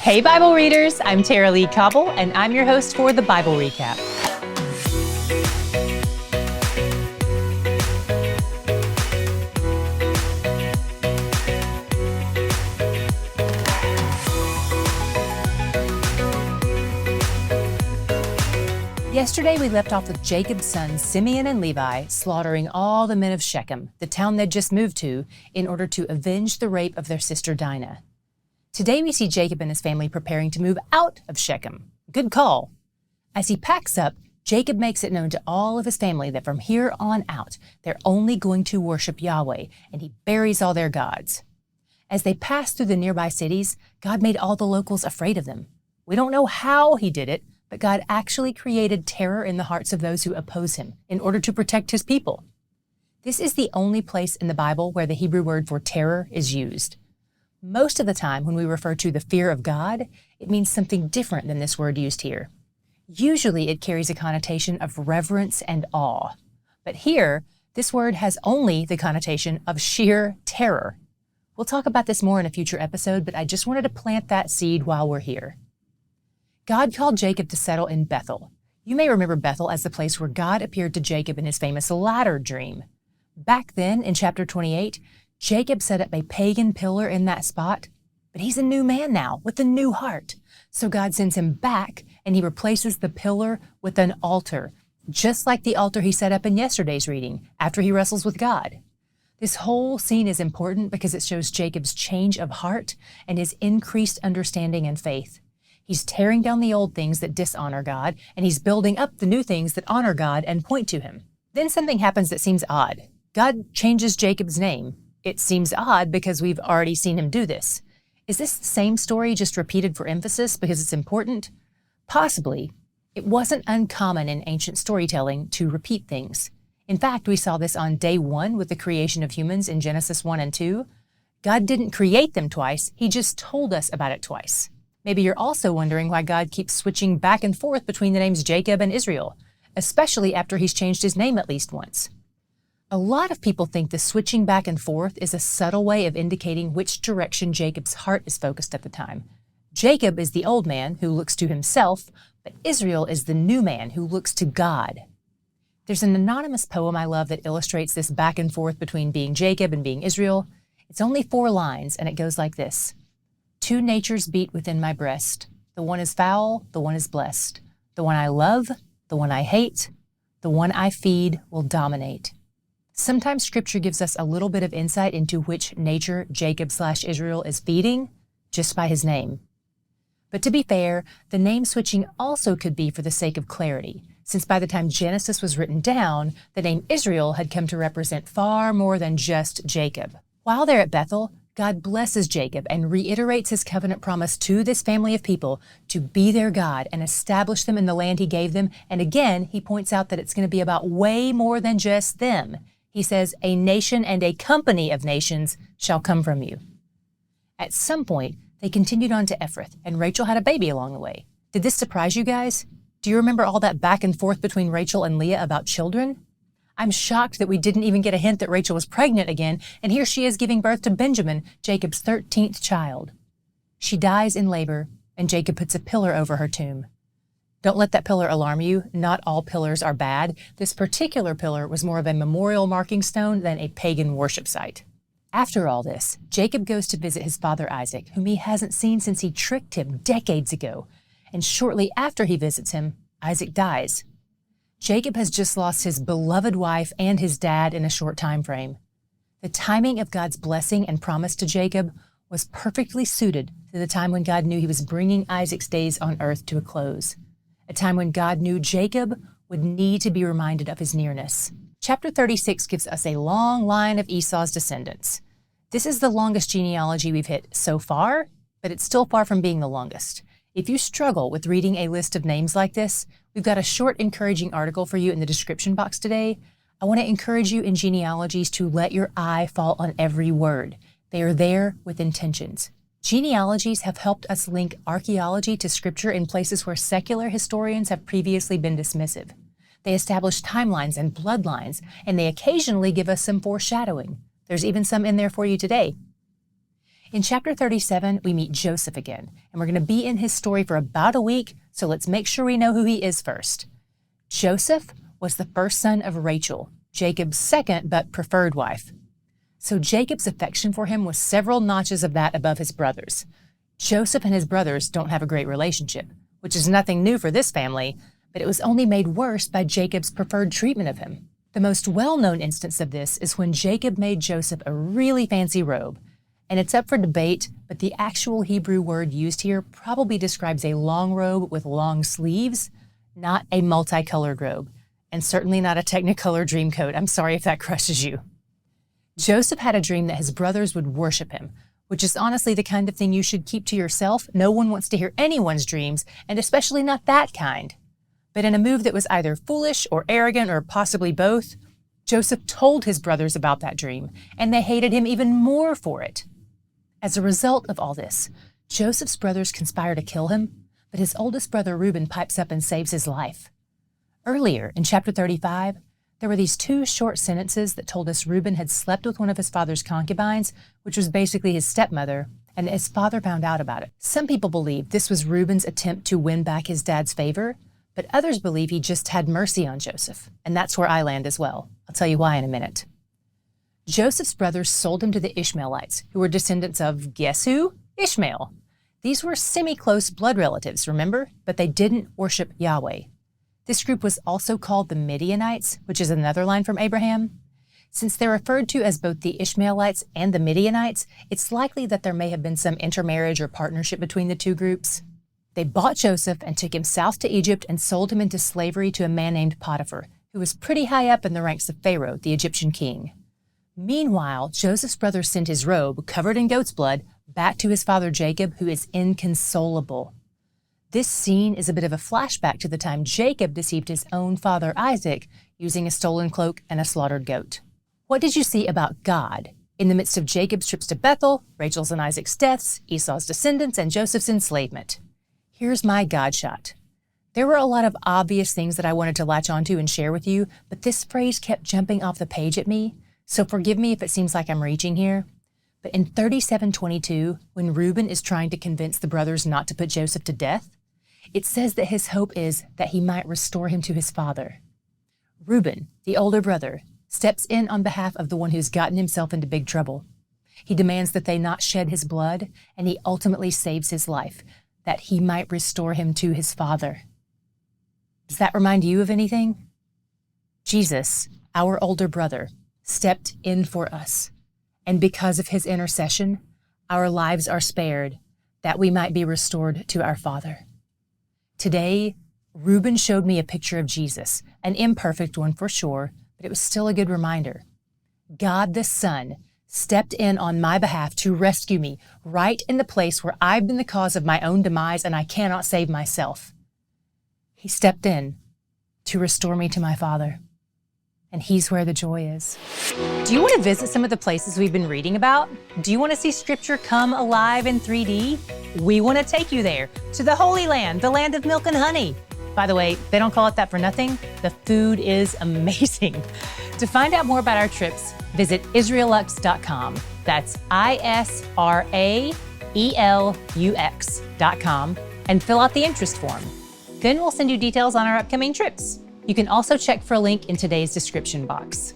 Hey Bible readers, I'm Tara Lee Cobble, and I'm your host for the Bible Recap. Yesterday we left off with Jacob's sons Simeon and Levi slaughtering all the men of Shechem, the town they'd just moved to, in order to avenge the rape of their sister Dinah. Today we see Jacob and his family preparing to move out of Shechem. Good call. As he packs up, Jacob makes it known to all of his family that from here on out, they're only going to worship Yahweh, and he buries all their gods. As they pass through the nearby cities, God made all the locals afraid of them. We don't know how he did it, but God actually created terror in the hearts of those who oppose him in order to protect his people. This is the only place in the Bible where the Hebrew word for terror is used. Most of the time, when we refer to the fear of God, it means something different than this word used here. Usually, it carries a connotation of reverence and awe. But here, this word has only the connotation of sheer terror. We'll talk about this more in a future episode, but I just wanted to plant that seed while we're here. God called Jacob to settle in Bethel. You may remember Bethel as the place where God appeared to Jacob in his famous ladder dream. Back then, in chapter 28, Jacob set up a pagan pillar in that spot, but he's a new man now with a new heart. So God sends him back and he replaces the pillar with an altar, just like the altar he set up in yesterday's reading after he wrestles with God. This whole scene is important because it shows Jacob's change of heart and his increased understanding and faith. He's tearing down the old things that dishonor God, and he's building up the new things that honor God and point to him. Then something happens that seems odd. God changes Jacob's name. It seems odd because we've already seen him do this. Is this the same story just repeated for emphasis because it's important? Possibly. It wasn't uncommon in ancient storytelling to repeat things. In fact, we saw this on day 1 with the creation of humans in Genesis 1 and 2. God didn't create them twice, he just told us about it twice. Maybe you're also wondering why God keeps switching back and forth between the names Jacob and Israel, especially after he's changed his name at least once. A lot of people think the switching back and forth is a subtle way of indicating which direction Jacob's heart is focused at the time. Jacob is the old man who looks to himself, but Israel is the new man who looks to God. There's an anonymous poem I love that illustrates this back and forth between being Jacob and being Israel. It's only 4 lines, and it goes like this. 2 natures beat within my breast. The one is foul, the one is blessed. The one I love, the one I hate, the one I feed will dominate. Sometimes Scripture gives us a little bit of insight into which nature Jacob/Israel is feeding just by his name. But to be fair, the name switching also could be for the sake of clarity, since by the time Genesis was written down, the name Israel had come to represent far more than just Jacob. While they're at Bethel, God blesses Jacob and reiterates his covenant promise to this family of people to be their God and establish them in the land he gave them. And again, he points out that it's going to be about way more than just them. He says, a nation and a company of nations shall come from you. At some point, they continued on to Ephrath, and Rachel had a baby along the way. Did this surprise you guys? Do you remember all that back and forth between Rachel and Leah about children? I'm shocked that we didn't even get a hint that Rachel was pregnant again, and here she is giving birth to Benjamin, Jacob's 13th child. She dies in labor, and Jacob puts a pillar over her tomb. Don't let that pillar alarm you. Not all pillars are bad. This particular pillar was more of a memorial marking stone than a pagan worship site. After all this, Jacob goes to visit his father Isaac, whom he hasn't seen since he tricked him decades ago. And shortly after he visits him, Isaac dies. Jacob has just lost his beloved wife and his dad in a short time frame. The timing of God's blessing and promise to Jacob was perfectly suited to the time when God knew he was bringing Isaac's days on earth to a close. A time when God knew Jacob would need to be reminded of his nearness. Chapter 36 gives us a long line of Esau's descendants. This is the longest genealogy we've hit so far, but it's still far from being the longest. If you struggle with reading a list of names like this, we've got a short, encouraging article for you in the description box today. I want to encourage you in Genealogies to let your eye fall on every word. They are there with intentions. Genealogies have helped us link archaeology to Scripture in places where secular historians have previously been dismissive. They establish timelines and bloodlines, and they occasionally give us some foreshadowing. There's even some in there for you today. In chapter 37, we meet Joseph again, and we're going to be in his story for about a week, so let's make sure we know who he is first. Joseph was the first son of Rachel, Jacob's second but preferred wife. So Jacob's affection for him was several notches of that above his brothers. Joseph and his brothers don't have a great relationship, which is nothing new for this family, but it was only made worse by Jacob's preferred treatment of him. The most well-known instance of this is when Jacob made Joseph a really fancy robe. And it's up for debate, but the actual Hebrew word used here probably describes a long robe with long sleeves, not a multicolored robe, and certainly not a Technicolor dream coat. I'm sorry if that crushes you. Joseph had a dream that his brothers would worship him, which is honestly the kind of thing you should keep to yourself. No one wants to hear anyone's dreams, and especially not that kind. But in a move that was either foolish or arrogant or possibly both, Joseph told his brothers about that dream, and they hated him even more for it. As a result of all this, Joseph's brothers conspire to kill him, but his oldest brother Reuben pipes up and saves his life. Earlier, in chapter 35, there were these two short sentences that told us Reuben had slept with one of his father's concubines, which was basically his stepmother, and his father found out about it. Some people believe this was Reuben's attempt to win back his dad's favor, but others believe he just had mercy on Joseph, and that's where I land as well. I'll tell you why in a minute. Joseph's brothers sold him to the Ishmaelites, who were descendants of, guess who? Ishmael. These were semi-close blood relatives, remember? But they didn't worship Yahweh. This group was also called the Midianites, which is another line from Abraham. Since they're referred to as both the Ishmaelites and the Midianites, it's likely that there may have been some intermarriage or partnership between the two groups. They bought Joseph and took him south to Egypt and sold him into slavery to a man named Potiphar, who was pretty high up in the ranks of Pharaoh, the Egyptian king. Meanwhile, Joseph's brothers sent his robe, covered in goat's blood, back to his father Jacob, who is inconsolable. This scene is a bit of a flashback to the time Jacob deceived his own father Isaac using a stolen cloak and a slaughtered goat. What did you see about God in the midst of Jacob's trips to Bethel, Rachel's and Isaac's deaths, Esau's descendants, and Joseph's enslavement? Here's my God shot. There were a lot of obvious things that I wanted to latch onto and share with you, but this phrase kept jumping off the page at me. So forgive me if it seems like I'm reaching here, but in 37:22, when Reuben is trying to convince the brothers not to put Joseph to death, it says that his hope is that he might restore him to his father. Reuben, the older brother, steps in on behalf of the one who's gotten himself into big trouble. He demands that they not shed his blood, and he ultimately saves his life, that he might restore him to his father. Does that remind you of anything? Jesus, our older brother, stepped in for us, and because of his intercession, our lives are spared, that we might be restored to our Father. Today, Reuben showed me a picture of Jesus, an imperfect one for sure, but it was still a good reminder. God the Son stepped in on my behalf to rescue me right in the place where I've been the cause of my own demise and I cannot save myself. He stepped in to restore me to my Father. And he's where the joy is. Do you want to visit some of the places we've been reading about? Do you want to see Scripture come alive in 3D? We want to take you there, to the Holy Land, the land of milk and honey. By the way, they don't call it that for nothing. The food is amazing. To find out more about our trips, visit Israelux.com. That's ISRAELUX.com and fill out the interest form. Then we'll send you details on our upcoming trips. You can also check for a link in today's description box.